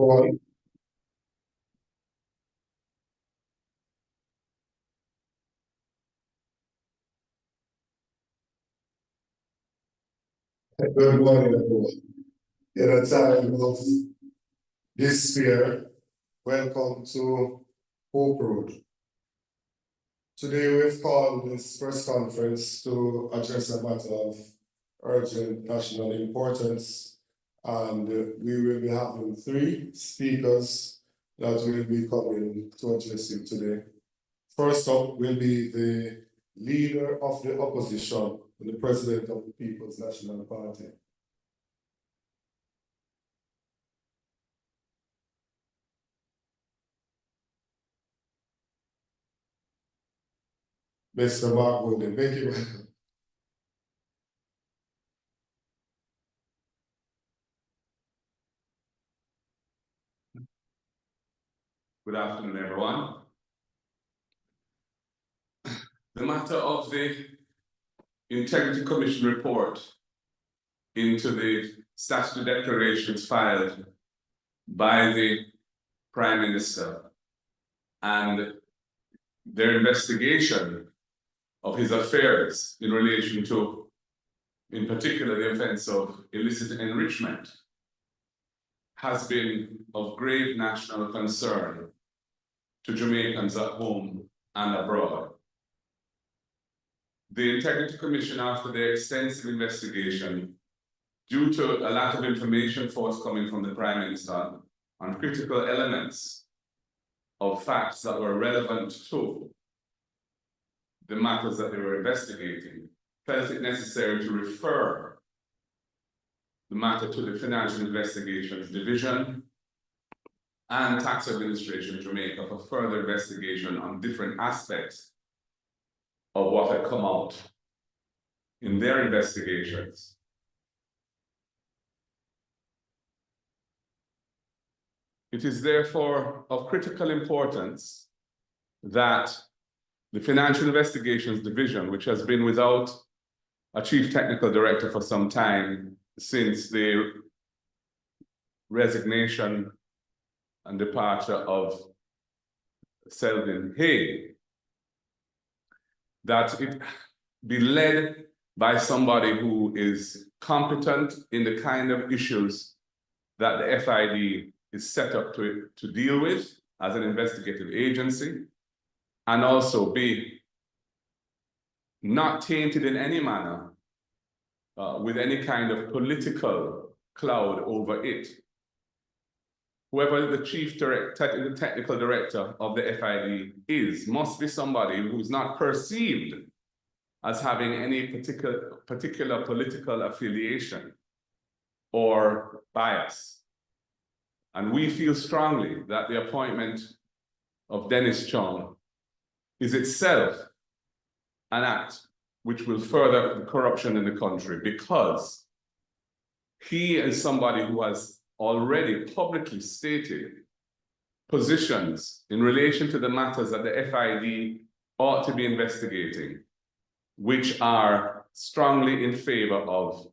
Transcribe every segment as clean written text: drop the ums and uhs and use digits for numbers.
One. Good morning, everyone. In a time of despair, welcome to Hope Road. Today we've called this press conference to address a matter of urgent national importance, and we will be having 3 speakers that will be coming to address it today. First up will be the leader of the opposition and the president of the People's National Party. Mr. Mark Golden, thank you. Good afternoon, everyone. The matter of the Integrity Commission report into the statutory declarations filed by the Prime Minister and their investigation of his affairs in relation to, in particular, the offense of illicit enrichment has been of grave national concern to Jamaicans at home and abroad. The Integrity Commission, after their extensive investigation, due to a lack of information forthcoming from the Prime Minister on critical elements of facts that were relevant to the matters that they were investigating, felt it necessary to refer the matter to the Financial Investigations Division and Tax Administration in Jamaica for further investigation on different aspects of what had come out in their investigations. It is therefore of critical importance that the Financial Investigations Division, which has been without a chief technical director for some time since the resignation and departure of Selvin Hay, that it be led by somebody who is competent in the kind of issues that the FID is set up to deal with as an investigative agency, and also be not tainted in any manner with any kind of political cloud over it. Whoever the chief technical director of the FID is, must be somebody who's not perceived as having any particular political affiliation or bias. And we feel strongly that the appointment of Dennis Chung is itself an act which will further the corruption in the country, because he is somebody who has already publicly stated positions in relation to the matters that the FID ought to be investigating, which are strongly in favor of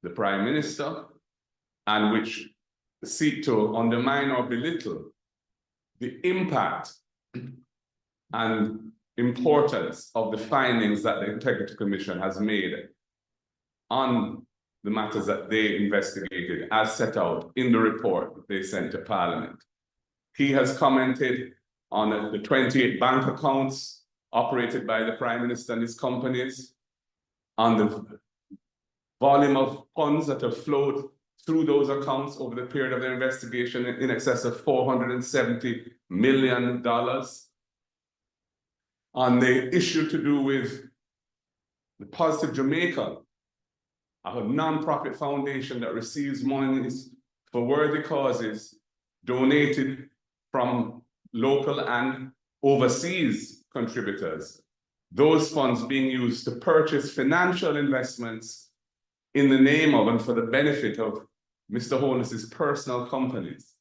the Prime Minister and which seek to undermine or belittle the impact and importance of the findings that the Integrity Commission has made on the matters that they investigated as set out in the report that they sent to Parliament. He has commented on the 28 bank accounts operated by the Prime Minister and his companies, on the volume of funds that have flowed through those accounts over the period of their investigation in excess of $470 million, on the issue to do with the Positive Jamaica, a non-profit foundation that receives monies for worthy causes donated from local and overseas contributors. Those funds being used to purchase financial investments in the name of and for the benefit of Mr. Holness's personal companies.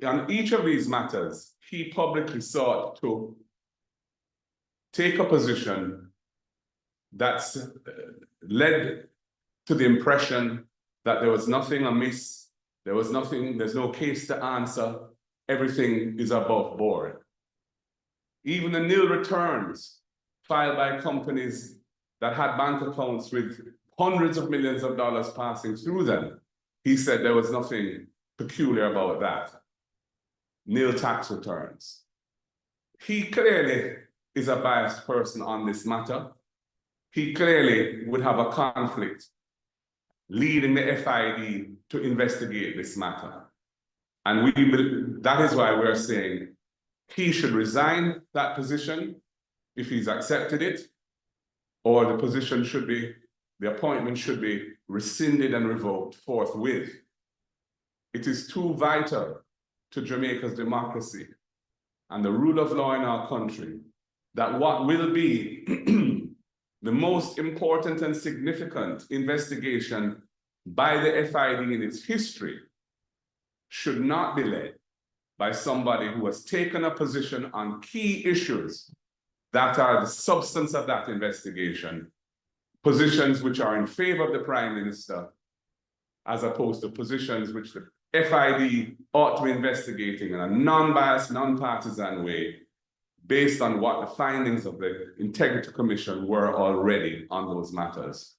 On each of these matters, he publicly sought to take a position that's led to the impression that there was nothing amiss There was nothing, there's no case to answer. Everything is above board. Even the nil returns filed by companies that had bank accounts with hundreds of millions of dollars passing through them, he said there was nothing peculiar about that. Nil tax returns. He clearly is a biased person on this matter. He clearly would have a conflict leading the FID to investigate this matter. And that is why we're saying he should resign that position if he's accepted it, or the position should be, the appointment should be rescinded and revoked forthwith. It is too vital to Jamaica's democracy and the rule of law in our country that what will be the most important and significant investigation by the FID in its history should not be led by somebody who has taken a position on key issues that are the substance of that investigation, positions which are in favor of the Prime Minister, as opposed to positions which the FID ought to be investigating in a non-biased, non-partisan way, based on what the findings of the Integrity Commission were already on those matters.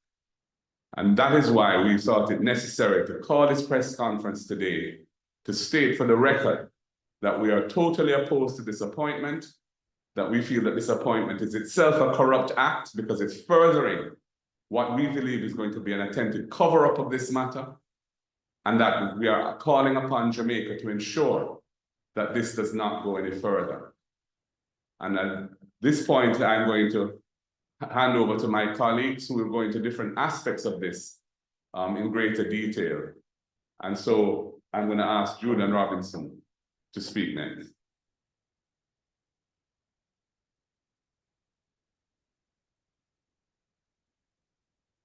And that is why we thought it necessary to call this press conference today to state for the record that we are totally opposed to this appointment, that we feel that this appointment is itself a corrupt act because it's furthering what we believe is going to be an attempted cover-up of this matter, and that we are calling upon Jamaica to ensure that this does not go any further. And at this point, I'm going to hand over to my colleagues who will go into different aspects of this in greater detail. And so I'm going to ask Julian Robinson to speak next.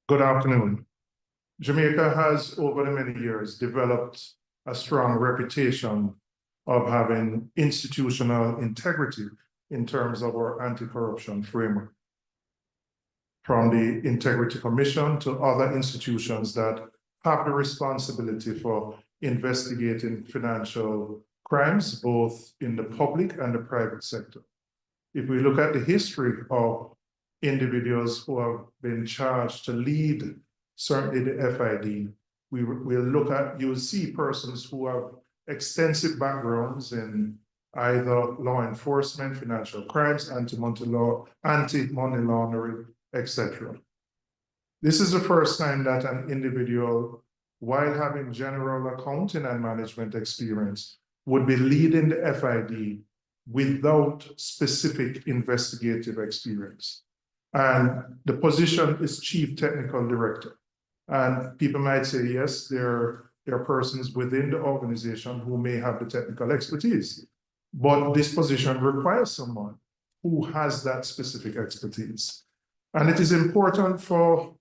Good afternoon. Jamaica has, over the many years, developed a strong reputation of having institutional integrity in terms of our anti-corruption framework. From the Integrity Commission to other institutions that have the responsibility for investigating financial crimes, both in the public and the private sector. If we look at the history of individuals who have been charged to lead, certainly the FID, we'll look at, you'll see persons who have extensive backgrounds in either law enforcement, financial crimes, anti-money laundering, etc. This is the first time that an individual, while having general accounting and management experience, would be leading the FID without specific investigative experience. And the position is Chief Technical Director. And people might say, yes, there are persons within the organization who may have the technical expertise, but this position requires someone who has that specific expertise. And it is important for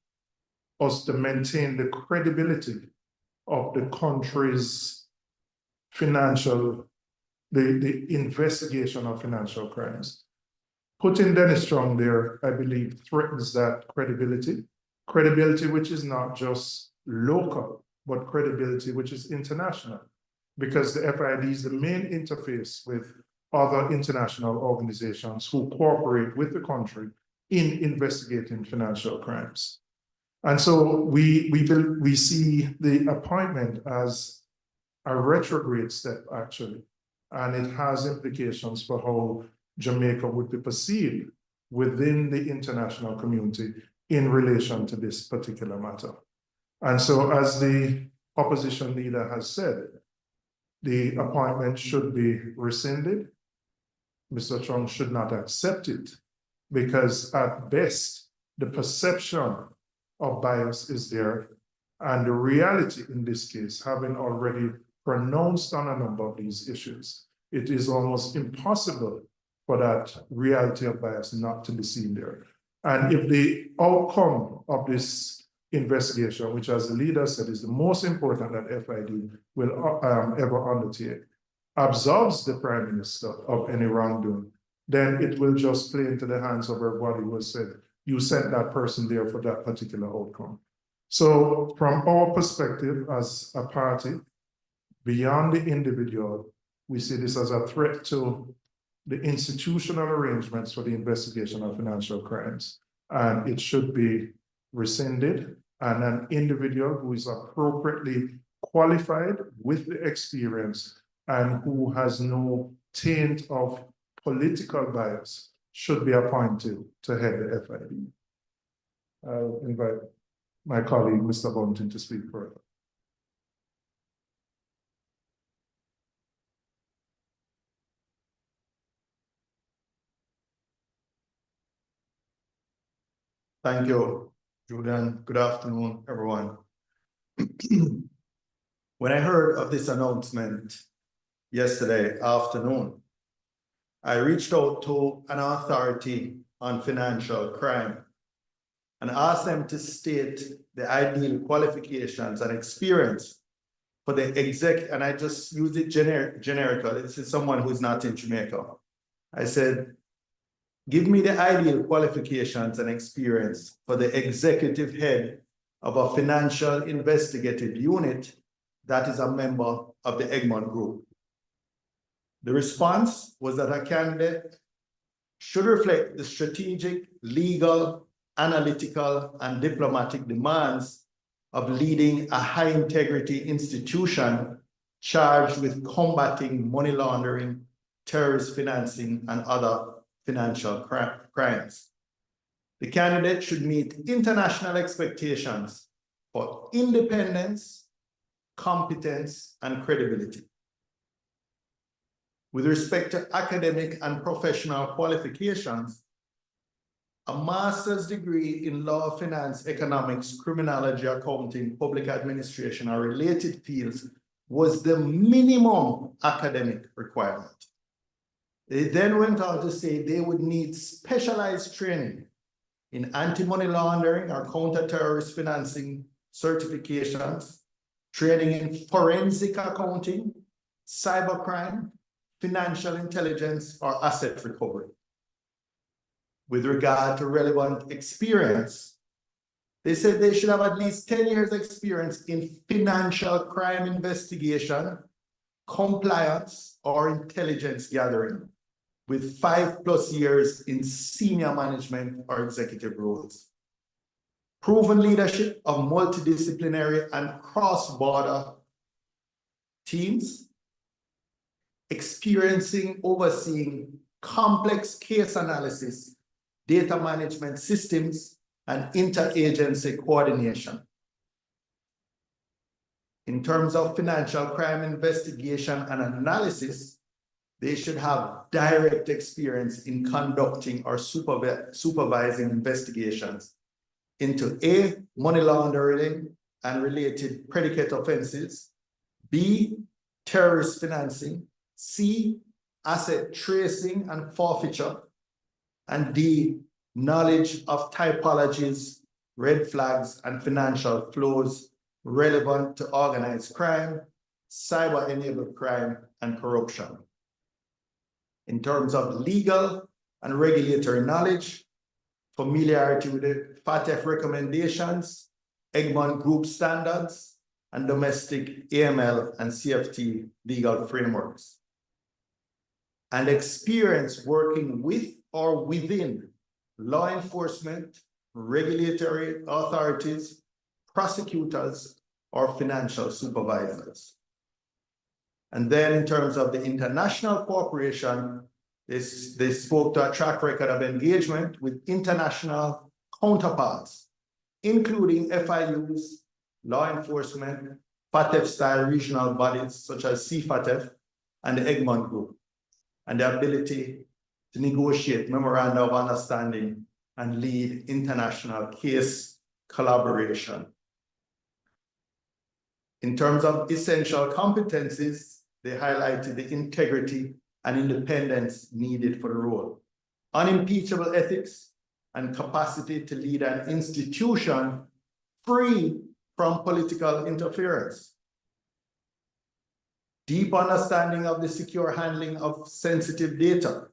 us to maintain the credibility of the country's financial, the investigation of financial crimes. Putting Dennis Chung there, I believe, threatens that credibility which is not just local, but credibility which is international, because the FID is the main interface with other international organizations who cooperate with the country in investigating financial crimes. And so we see the appointment as a retrograde step, actually, and it has implications for how Jamaica would be perceived within the international community in relation to this particular matter. And so, as the opposition leader has said, the appointment should be rescinded. Mr. Chung should not accept it, because at best, the perception of bias is there, and the reality in this case, having already pronounced on a number of these issues, it is almost impossible for that reality of bias not to be seen there. And if the outcome of this investigation, which as the leader said is the most important that FID will ever undertake, absolves the Prime Minister of any wrongdoing, then it will just play into the hands of everybody who said, you sent that person there for that particular outcome. So from our perspective as a party, beyond the individual, we see this as a threat to the institutional arrangements for the investigation of financial crimes. And it should be rescinded, and an individual who is appropriately qualified with the experience and who has no taint of political bias should be appointed to head the FID. I'll invite my colleague, Mr. Bunting, to speak further. Thank you, Julian. Good afternoon, everyone. When I heard of this announcement yesterday afternoon, I reached out to an authority on financial crime and asked them to state the ideal qualifications and experience for the exec, and I just used it generically. This is someone who's not in Jamaica. I said, give me the ideal qualifications and experience for the executive head of a financial investigative unit that is a member of the Egmont Group. The response was that a candidate should reflect the strategic, legal, analytical, and diplomatic demands of leading a high-integrity institution charged with combating money laundering, terrorist financing, and other financial crimes. The candidate should meet international expectations for independence, competence, and credibility. With respect to academic and professional qualifications, a master's degree in law, finance, economics, criminology, accounting, public administration, or related fields was the minimum academic requirement. They then went on to say they would need specialized training in anti-money laundering or counter-terrorist financing certifications, training in forensic accounting, cybercrime, financial intelligence, or asset recovery. With regard to relevant experience, they said they should have at least 10 years experience in financial crime investigation, compliance, or intelligence gathering, with 5+ years in senior management or executive roles. Proven leadership of multidisciplinary and cross-border teams, overseeing complex case analysis, data management systems, and interagency coordination. In terms of financial crime investigation and analysis, they should have direct experience in conducting or supervising investigations into A, money laundering and related predicate offenses, B, terrorist financing, C, asset tracing and forfeiture, and D, knowledge of typologies, red flags, and financial flows relevant to organized crime, cyber-enabled crime, and corruption. In terms of legal and regulatory knowledge, familiarity with the FATF recommendations, Egmont Group standards, and domestic AML and CFT legal frameworks, and experience working with or within law enforcement, regulatory authorities, prosecutors, or financial supervisors. And then in terms of the international cooperation, they spoke to a track record of engagement with international counterparts, including FIUs, law enforcement, FATF-style regional bodies such as CFATF and the Egmont Group, and the ability to negotiate memoranda of understanding and lead international case collaboration. In terms of essential competencies, they highlighted the integrity and independence needed for the role, unimpeachable ethics, and capacity to lead an institution free from political interference, deep understanding of the secure handling of sensitive data,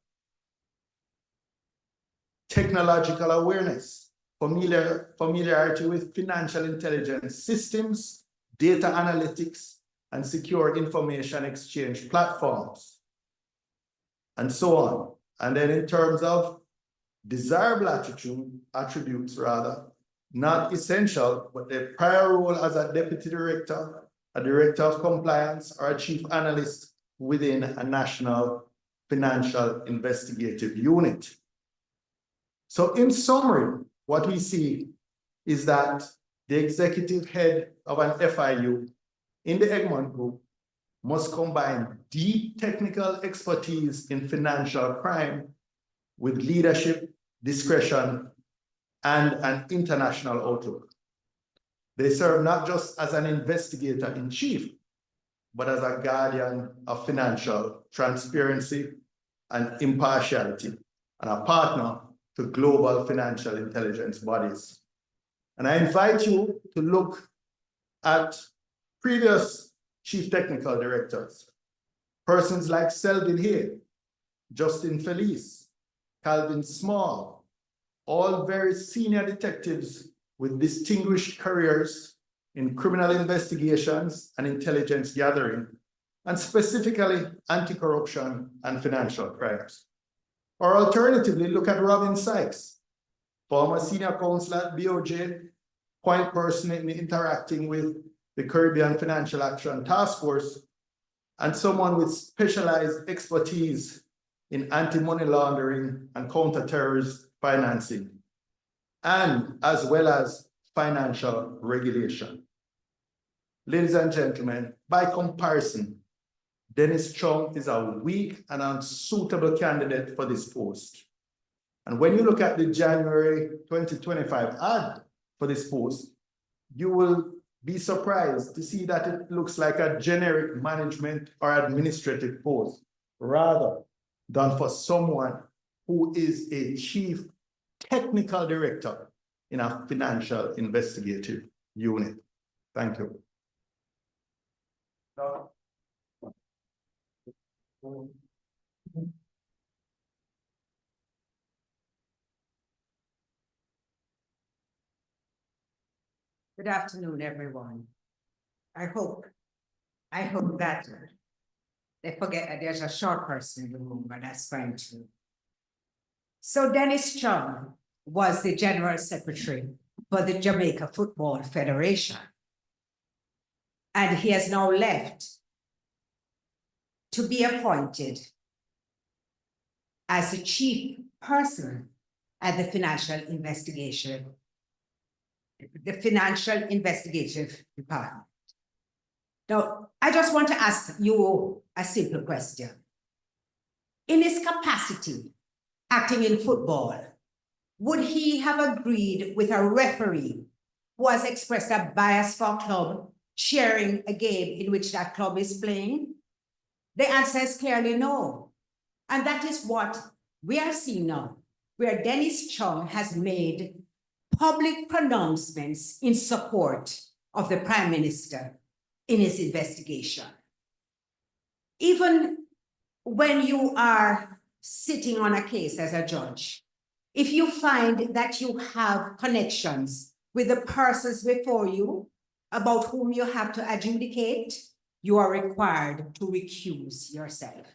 technological awareness, familiarity with financial intelligence systems, data analytics, and secure information exchange platforms, and so on. And then in terms of desirable attributes rather, not essential, but their prior role as a deputy director, a director of compliance, or a chief analyst within a national financial investigative unit. So in summary, what we see is that the executive head of an FIU in the Egmont Group must combine deep technical expertise in financial crime with leadership, discretion, and an international outlook. They serve not just as an investigator-in-chief, but as a guardian of financial transparency and impartiality, and a partner to global financial intelligence bodies. And I invite you to look at previous chief technical directors, persons like Selwyn Hay, Justin Felice, Calvin Small, all very senior detectives with distinguished careers in criminal investigations and intelligence gathering, and specifically anti-corruption and financial crimes. Or alternatively, look at Robin Sykes, former senior counsel at BOJ, point person in interacting with the Caribbean Financial Action Task Force, and someone with specialized expertise in anti-money laundering and counter-terrorist financing, and as well as financial regulation. Ladies and gentlemen, by comparison, Dennis Chung is a weak and unsuitable candidate for this post. And when you look at the January 2025 ad for this post, you will be surprised to see that it looks like a generic management or administrative post, rather than for someone who is a chief technical director in a financial investigative unit. Thank you. Good afternoon, everyone. I hope that they forget that there's a short person in the room, but that's fine too. So Dennis Chung was the General Secretary for the Jamaica Football Federation. And he has now left to be appointed as the chief person at the Financial Investigative Department. Now, I just want to ask you a simple question. In his capacity, acting in football, would he have agreed with a referee who has expressed a bias for a club sharing a game in which that club is playing? The answer is clearly no. And that is what we are seeing now, where Dennis Chung has made public pronouncements in support of the Prime Minister in his investigation. Even when you are sitting on a case as a judge, if you find that you have connections with the persons before you about whom you have to adjudicate, you are required to recuse yourself.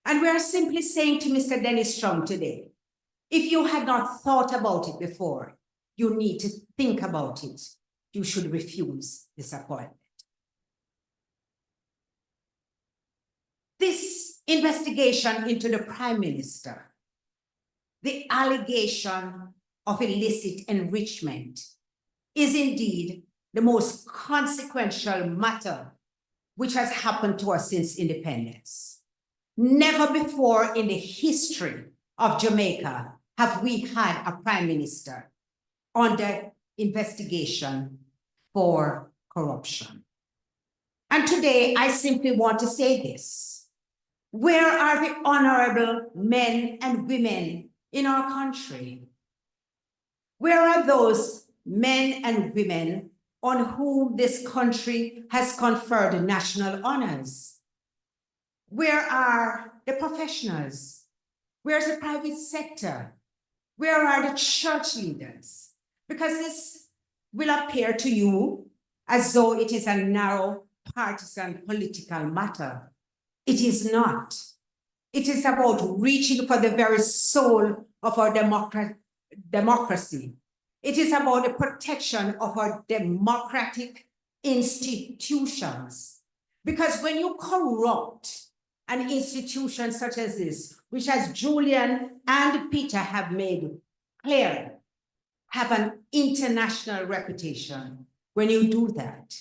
And we are simply saying to Mr. Dennis Chung today, if you had not thought about it before, you need to think about it. You should refuse this appointment. This investigation into the Prime Minister, the allegation of illicit enrichment, is indeed the most consequential matter which has happened to us since independence. Never before in the history of Jamaica have we had a Prime Minister under investigation for corruption. And today, I simply want to say this. Where are the honorable men and women in our country? Where are those men and women on whom this country has conferred national honors? Where are the professionals? Where's the private sector? Where are the church leaders? Because this will appear to you as though it is a narrow partisan political matter. It is not. It is about reaching for the very soul of our democracy. It is about the protection of our democratic institutions. Because when you corrupt an institution such as this, which as Julian and Peter have made clear, have an international reputation, when you do that,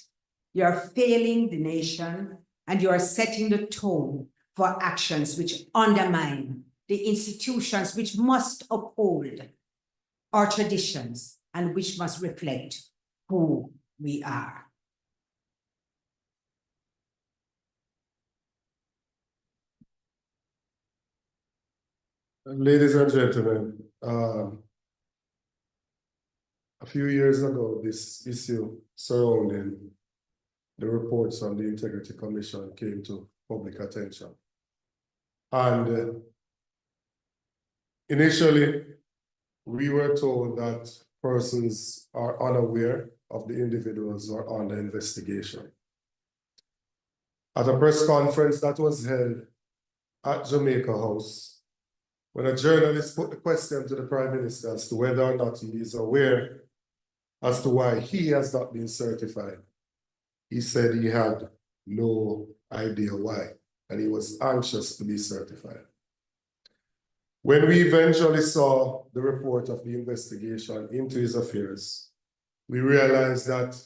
you are failing the nation and you are setting the tone for actions which undermine the institutions which must uphold our traditions and which must reflect who we are. Ladies and gentlemen, a few years ago, this issue surrounding the reports on the Integrity Commission came to public attention. And initially, we were told that persons are unaware of the individuals who are under investigation. At a press conference that was held at Jamaica House, when a journalist put the question to the Prime Minister as to whether or not he is aware as to why he has not been certified, he said he had no idea why, and he was anxious to be certified. When we eventually saw the report of the investigation into his affairs, we realized that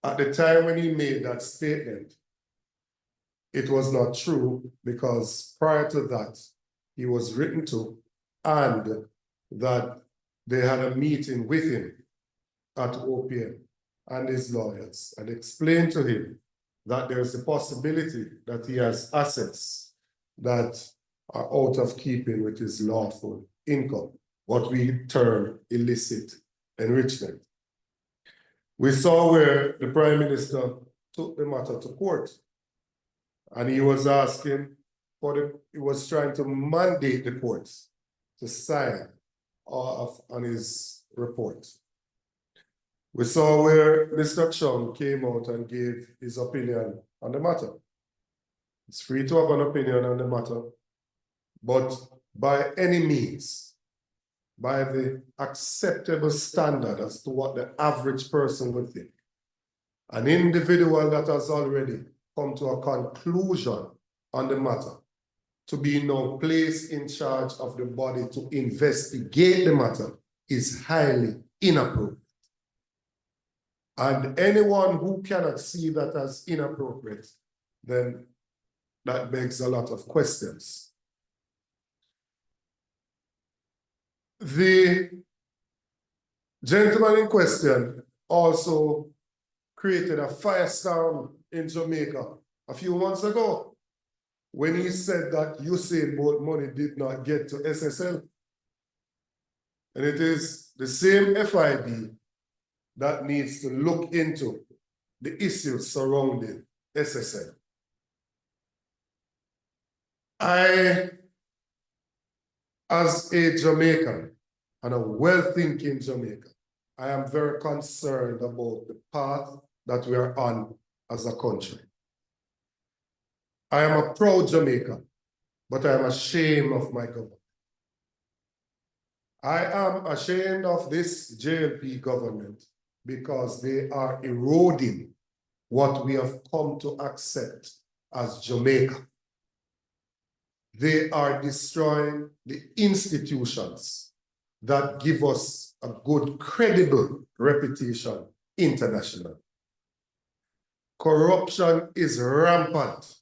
at the time when he made that statement, it was not true, because prior to that, he was written to, and that they had a meeting with him at OPM and his lawyers and explained to him that there's a possibility that he has assets that are out of keeping with his lawful income, what we term illicit enrichment. We saw where the Prime Minister took the matter to court, and he was asking for he was trying to mandate the courts to sign off on his report. We saw where Mr. Chung came out and gave his opinion on the matter. It's free to have an opinion on the matter, but by any means, by the acceptable standard as to what the average person would think, an individual that has already come to a conclusion on the matter, to be now placed in charge of the body to investigate the matter is highly inappropriate. And anyone who cannot see that as inappropriate, then that begs a lot of questions. The gentleman in question also created a firestorm in Jamaica a few months ago when he said that Usain Bolt money did not get to SSL. And it is the same FID that needs to look into the issues surrounding SSL. I, as a Jamaican and a well-thinking Jamaican, I am very concerned about the path that we are on as a country. I am a proud Jamaican, but I am ashamed of my government. I am ashamed of this JLP government because they are eroding what we have come to accept as Jamaica. They are destroying the institutions that give us a good, credible reputation internationally. Corruption is rampant.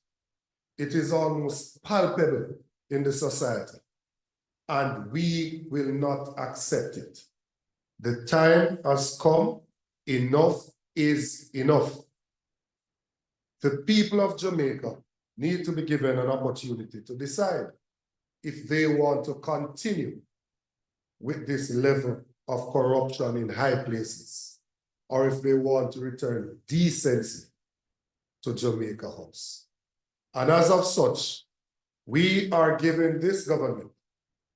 It is almost palpable in the society, and we will not accept it. The time has come. Enough is enough. The people of Jamaica need to be given an opportunity to decide if they want to continue with this level of corruption in high places, or if they want to return decency to Jamaica House. And as of such, we are giving this government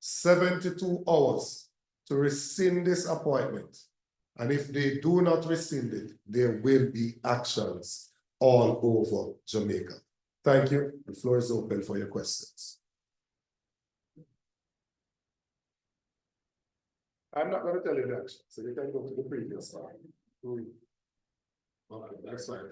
72 hours to rescind this appointment. And if they do not rescind it, there will be actions all over Jamaica. Thank you. The floor is open for your questions. I'm not going to tell you that, so you can go to the previous slide. Okay, that's fine.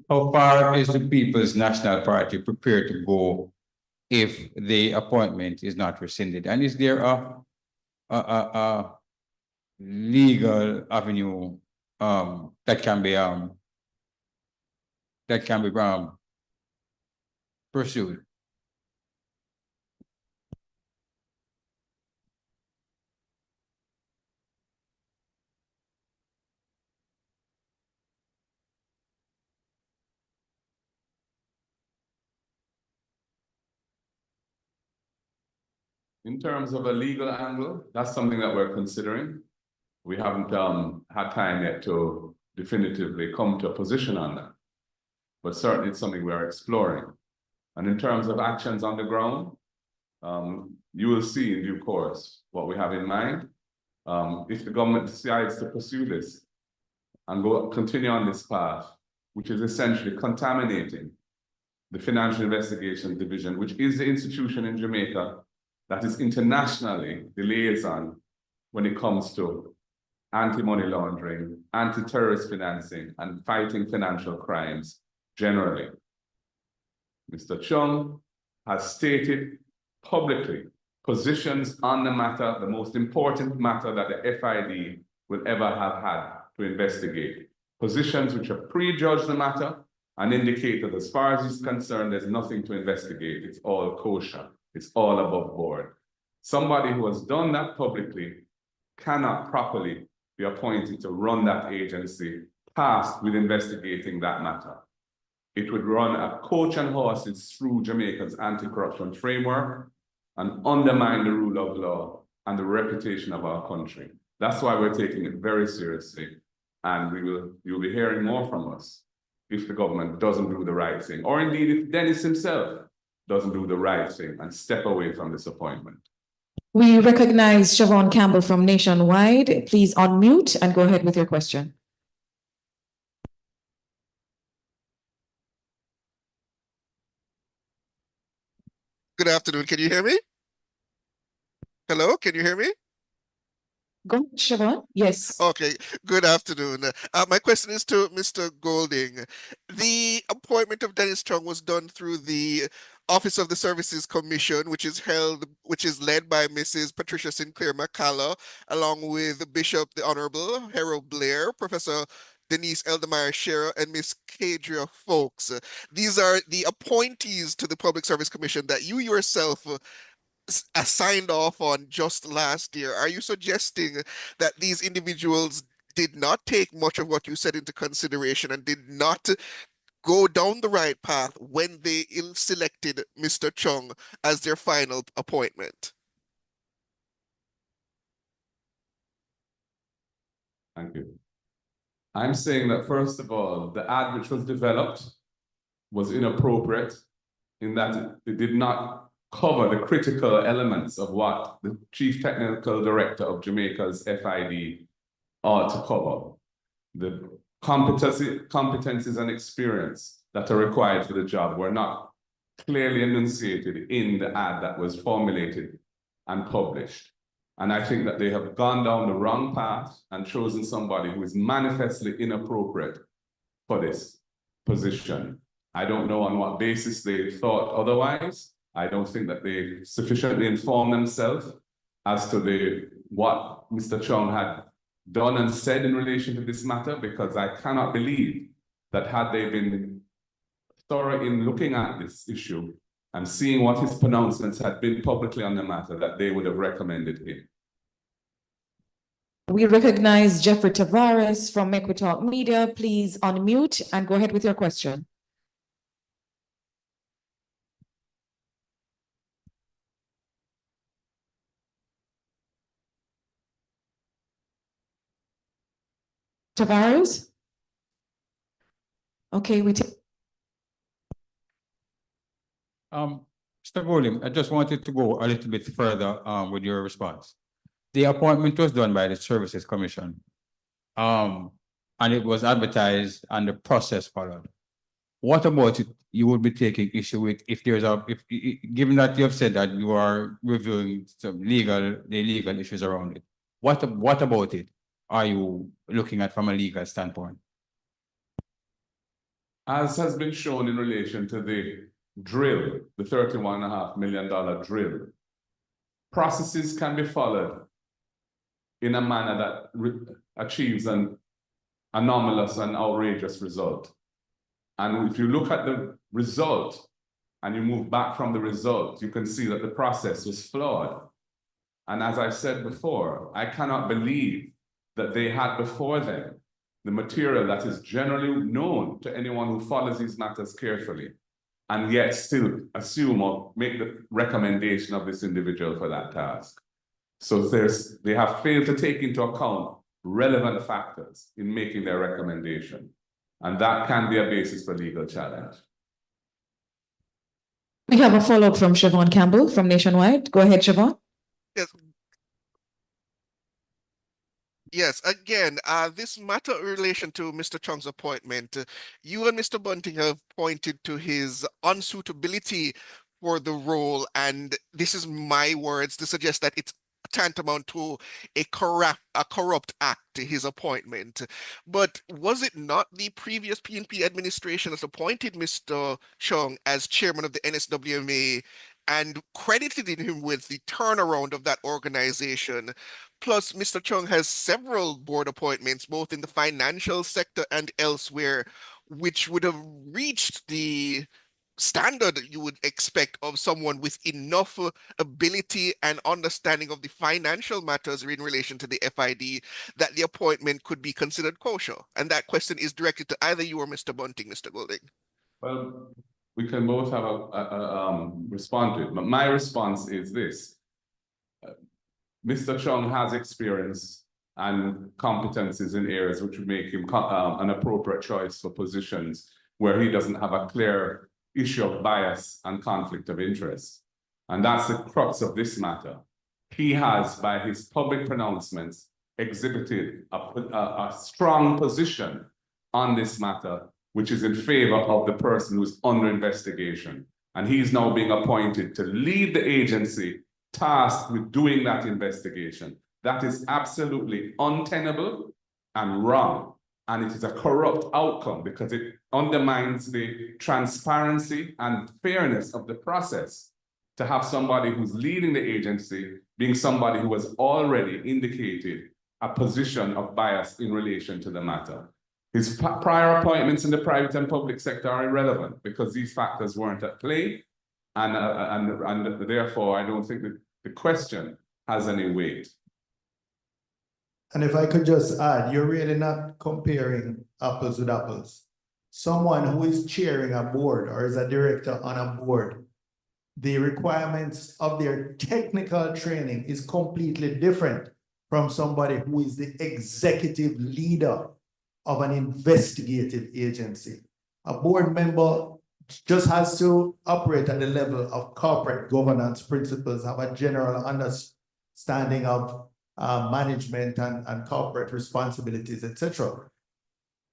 How far is the People's National Party prepared to go if the appointment is not rescinded? And is there a legal avenue that can be pursued? In terms of a legal angle, that's something that we're considering. We haven't had time yet to definitively come to a position on that, but certainly it's something we are exploring. And in terms of actions on the ground, you will see in due course what we have in mind. If the government decides to pursue this and continue on this path, which is essentially contaminating the Financial Investigation Division, which is the institution in Jamaica that is internationally the liaison when it comes to anti-money laundering, anti-terrorist financing, and fighting financial crimes generally. Mr. Chung has stated publicly positions on the matter, the most important matter that the FID will ever have had to investigate. Positions which have prejudged the matter and indicate that as far as he's concerned, there's nothing to investigate. It's all kosher. It's all above board. Somebody who has done that publicly cannot properly be appointed to run that agency tasked with investigating that matter. It would run a coach and horses through Jamaica's anti-corruption framework and undermine the rule of law and the reputation of our country. That's why we're taking it very seriously. And you'll be hearing more from us if the government doesn't do the right thing, or indeed if Dennis himself doesn't do the right thing and step away from this appointment. We recognize Siobhan Campbell from Nationwide. Please unmute and go ahead with your question. Good afternoon. Can you hear me? Hello, can you hear me? Go ahead, Siobhan. Yes. Okay, good afternoon. My question is to Mr. Golding. The appointment of Dennis Chung was done through the Office of the Services Commission, which is led by Mrs. Patricia Sinclair McCalla, along with Bishop the Honorable Harold Blair, Professor Denise Eldemeyer Shearer, and Miss Kadria Folks. These are the appointees to the Public Service Commission that you yourself signed off on just last year. Are you suggesting that these individuals did not take much of what you said into consideration and did not go down the right path when they selected Mr. Chung as their final appointment? Thank you. I'm saying that, first of all, the ad which was developed was inappropriate in that it did not cover the critical elements of what the Chief Technical Director of Jamaica's FID ought to cover. The competencies and experience that are required for the job were not clearly enunciated in the ad that was formulated and published. And I think that they have gone down the wrong path and chosen somebody who is manifestly inappropriate for this position. I don't know on what basis they thought otherwise. I don't think that they sufficiently informed themselves as to what Mr. Chung had done and said in relation to this matter, because I cannot believe that had they been thorough in looking at this issue and seeing what his pronouncements had been publicly on the matter, that they would have recommended him. We recognize Jeffrey Tavares from Equitalk Media. Please unmute and go ahead with your question. Tavares? Okay, we take. Mr. Golding, I just wanted to go a little bit further with your response. The appointment was done by the Services Commission. And it was advertised and the process followed. What about it you would be taking issue with if there's given that you have said that you are reviewing some legal issues around it? What about it are you looking at from a legal standpoint? As has been shown in relation to the drill, the $31.5 million drill, processes can be followed in a manner that achieves an anomalous and outrageous result. And if you look at the result and you move back from the result, you can see that the process was flawed. And as I said before, I cannot believe that they had before them the material that is generally known to anyone who follows these matters carefully, and yet still assume or make the recommendation of this individual for that task. So they have failed to take into account relevant factors in making their recommendation. And that can be a basis for legal challenge. We have a follow-up from Siobhan Campbell from Nationwide. Go ahead, Siobhan. Yes. Yes, again, this matter in relation to Mr. Chung's appointment, you and Mr. Bunting have pointed to his unsuitability for the role, and this is my words to suggest that it's tantamount to a corrupt act, his appointment. But was it not the previous PNP administration that appointed Mr. Chung as chairman of the NSWMA and credited him with the turnaround of that organization? Plus, Mr. Chung has several board appointments, both in the financial sector and elsewhere, which would have reached the standard you would expect of someone with enough ability and understanding of the financial matters in relation to the FID that the appointment could be considered kosher. And that question is directed to either you or Mr. Bunting, Mr. Golding. Well, we can both have a respond to it, but my response is this. Mr. Chung has experience and competencies in areas which would make him an appropriate choice for positions where he doesn't have a clear issue of bias and conflict of interest. And that's the crux of this matter. He has, by his public pronouncements, exhibited a strong position on this matter, which is in favor of the person who's under investigation. And he's now being appointed to lead the agency tasked with doing that investigation. That is absolutely untenable and wrong. And it is a corrupt outcome because it undermines the transparency and fairness of the process to have somebody who's leading the agency being somebody who has already indicated a position of bias in relation to the matter. His prior appointments in the private and public sector are irrelevant because these factors weren't at play. And therefore, I don't think that the question has any weight. And if I could just add, you're really not comparing apples with apples. Someone who is chairing a board or is a director on a board, the requirements of their technical training is completely different from somebody who is the executive leader of an investigative agency. A board member just has to operate at the level of corporate governance principles, have a general understanding of management and corporate responsibilities, etc.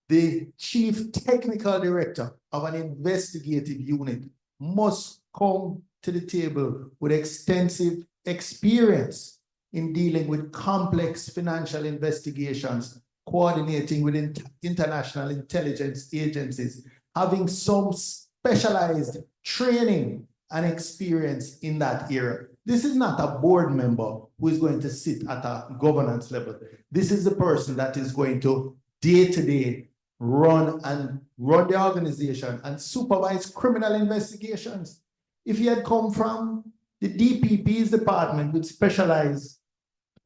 The chief technical director of an investigative unit must come to the table with extensive experience in dealing with complex financial investigations, coordinating with international intelligence agencies, having some specialized training and experience in that area. This is not a board member who is going to sit at a governance level. This is the person that is going to day-to-day run the organization and supervise criminal investigations. If he had come from the DPP's department with specialized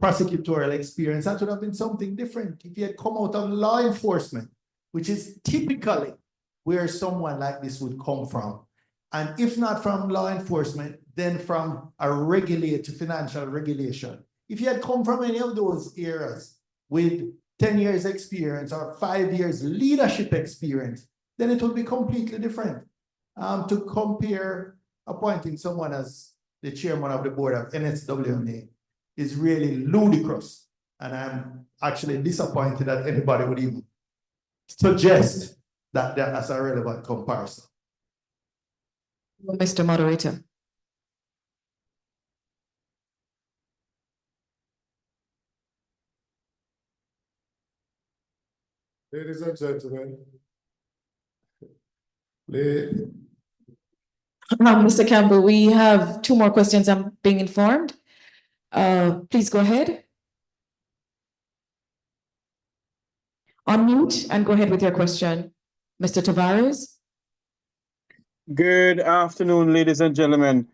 prosecutorial experience, that would have been something different. If he had come out of law enforcement, which is typically where someone like this would come from, and if not from law enforcement, then from a regulated financial regulation. If you had come from any of those areas with 10 years experience or 5 years leadership experience, then it will be completely different. To compare appointing someone as the chairman of the board of NSWMA is really ludicrous. And I'm actually disappointed that anybody would even suggest that that's a relevant comparison. Mr. Moderator. Ladies and gentlemen, Mr. Campbell, we have 2 more questions. I'm being informed. Please go ahead. Unmute and go ahead with your question. Mr. Tavares. Good afternoon, ladies and gentlemen.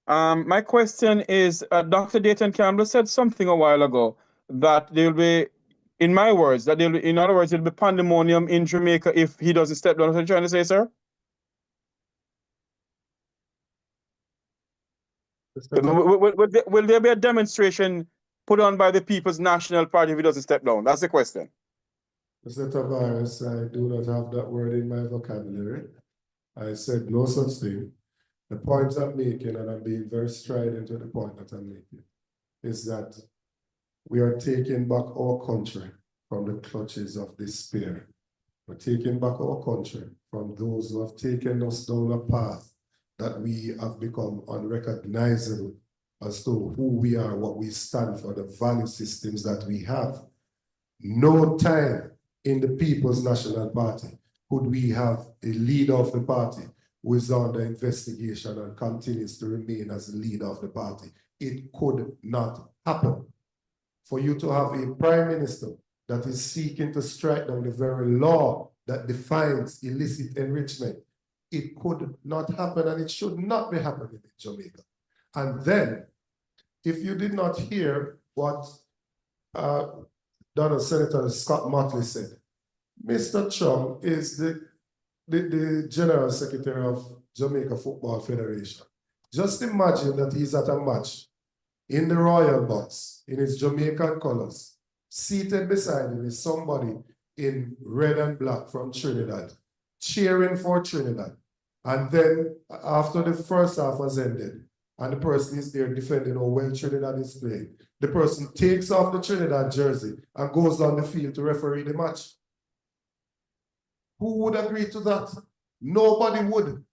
My question is, Dr. Dayton Campbell said something a while ago that there will be, in my words, that there will, in other words, there will be pandemonium in Jamaica if he doesn't step down. What are you trying to say, sir? Will there be a demonstration put on by the People's National Party if he doesn't step down? That's the question. Mr. Tavares, I do not have that word in my vocabulary. I said no such thing. The point I'm making, and I'm being very strident with the point that I'm making, is that we are taking back our country from the clutches of despair. We're taking back our country from those who have taken us down a path that we have become unrecognizable as to who we are, what we stand for, the value systems that we have. No time in the People's National Party could we have a leader of the party who is under investigation and continues to remain as the leader of the party. It could not happen. For you to have a prime minister that is seeking to strike down the very law that defines illicit enrichment, it could not happen, and it should not be happening in Jamaica. And then, if you did not hear what Donald Senator Scott Motley said, Mr. Chung is the General Secretary of Jamaica Football Federation. Just imagine that he's at a match in the Royal Box in his Jamaican colors. Seated beside him is somebody in red and black from Trinidad, cheering for Trinidad. And then after the first half has ended, and the person is there defending how well Trinidad is playing, the person takes off the Trinidad jersey and goes on the field to referee the match. Who would agree to that? Nobody would.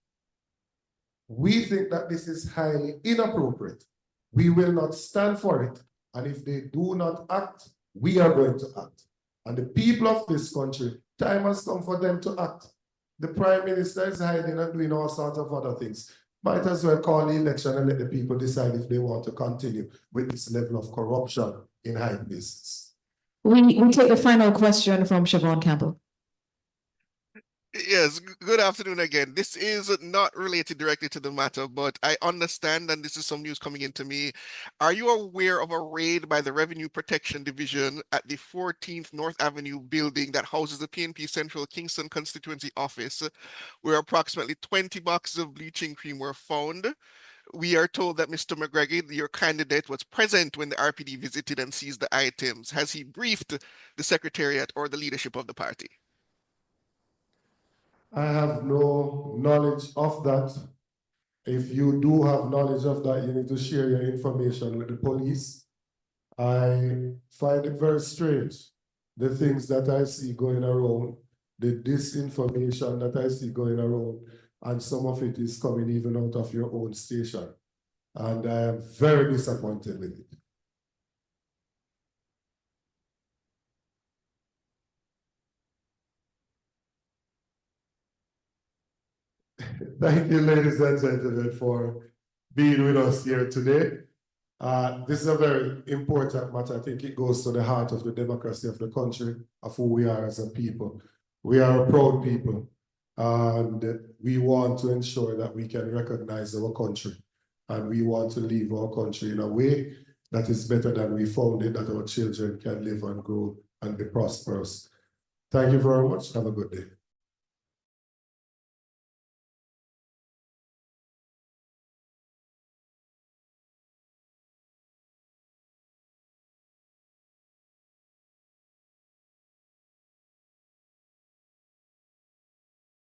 We think that this is highly inappropriate. We will not stand for it. And if they do not act, we are going to act. And the people of this country, time has come for them to act. The Prime Minister is hiding and doing all sorts of other things. Might as well call the election and let the people decide if they want to continue with this level of corruption in high places. We take the final question from Siobhan Campbell. Yes, good afternoon again. This is not related directly to the matter, but I understand, and this is some news coming into me. Are you aware of a raid by the Revenue Protection Division at the 14th North Avenue building that houses the PNP Central Kingston constituency office, where approximately 20 boxes of bleaching cream were found? We are told that Mr. McGregor, your candidate, was present when the RPD visited and seized the items. Has he briefed the Secretariat or the leadership of the party? I have no knowledge of that. If you do have knowledge of that, you need to share your information with the police. I find it very strange, the things that I see going around, the disinformation that I see going around, and some of it is coming even out of your own station. And I am very disappointed with it. Thank you, ladies and gentlemen, for being with us here today. This is a very important matter. I think it goes to the heart of the democracy of the country, of who we are as a people. We are a proud people, and we want to ensure that we can recognize our country, and we want to leave our country in a way that is better than we found it, that our children can live and grow and be prosperous. Thank you very much. Have a good day.